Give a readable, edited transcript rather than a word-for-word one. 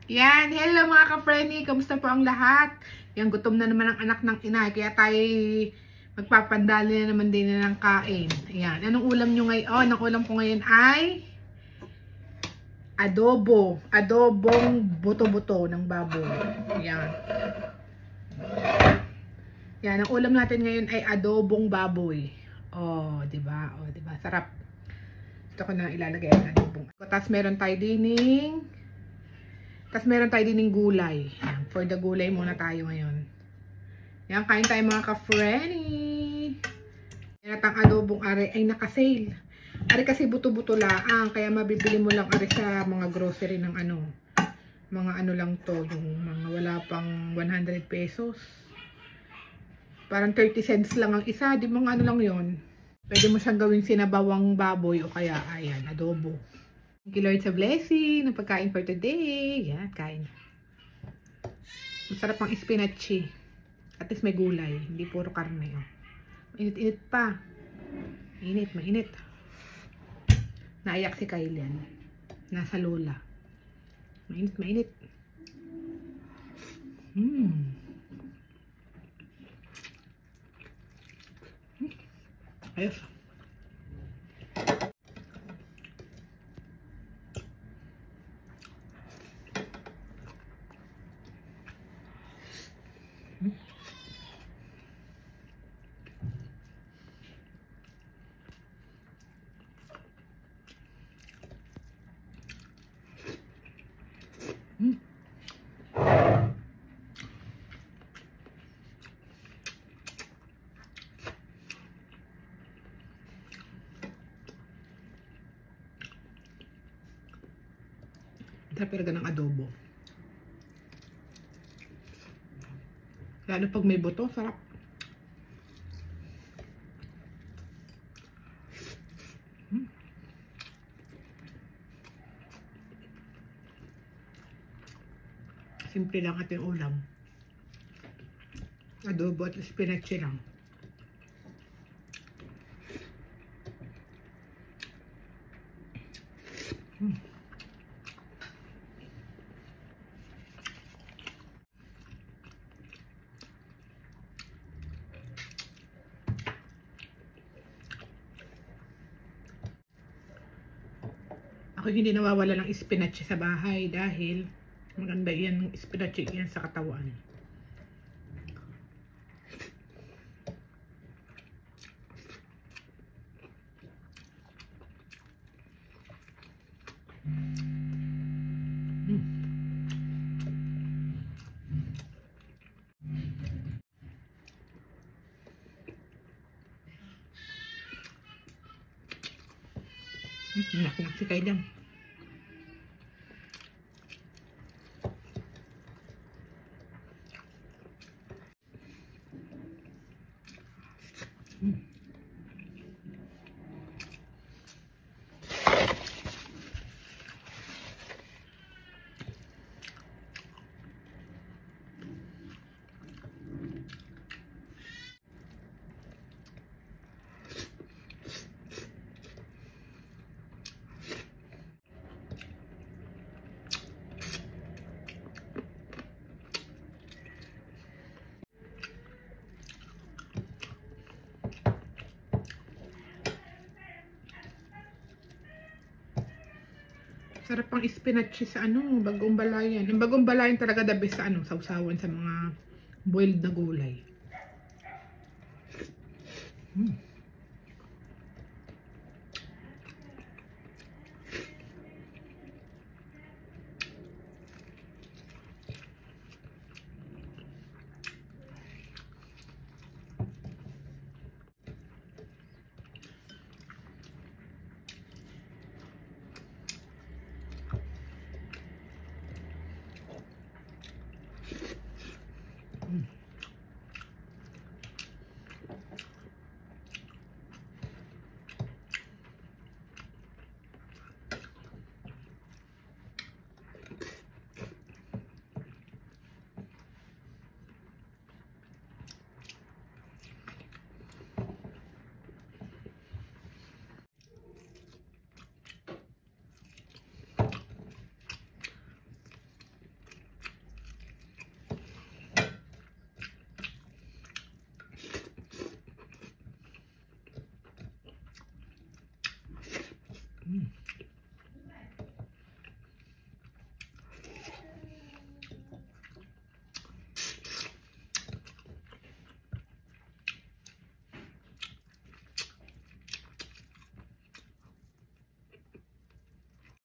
Yan, hello mga ka-Frenny, kamusta po ang lahat? Yan, gutom na naman ang anak ng ina, kaya tayo magpapandali na naman din na ng kain. Yan, anong ulam nyo ngayon? Ang ulam ko ngayon ay adobong buto-buto ng baboy. Yan. Yan, ang ulam natin ngayon ay adobong baboy. Oh, 'di ba? Oh, 'di ba? Sarap. Ito ko na ilalagay ang adobong. Tapos meron tayo dining gulay. Yan, for the gulay muna tayo ngayon. Yan, kain tayo mga ka-Frenny. Yan at ang adobong are ay naka-sale. Are kasi buto-buto laang, kaya mabibili mo lang are sa mga grocery ng mga lang to, yung mga wala pang 100 pesos. Parang 30 cents lang ang isa, di mga lang yon. Pwede mo siyang gawing sinabawang baboy o kaya ayan, adobo. Thank you Lord sa blessing ng pagkain for today. Yan, kain. Masarap ang spinach. At least may gulay, hindi puro karne. Oh. Mainit-init pa. Mainit. Naiyak si Kylian. Nasa lola. Mainit. Ayos. Sarap talaga ng adobo. Lalo pag may buto, sarap. Simple lang ating ulam. Adobo at spinach lang. Ako hindi nawawala ng spinach sa bahay dahil maganda yan ng spinach yan sa katawan. Nak si Kylian. Sarap pang spinach sa bagong balayan. Yung bagong balayan talaga the best sa sausawan sa mga boiled na gulay.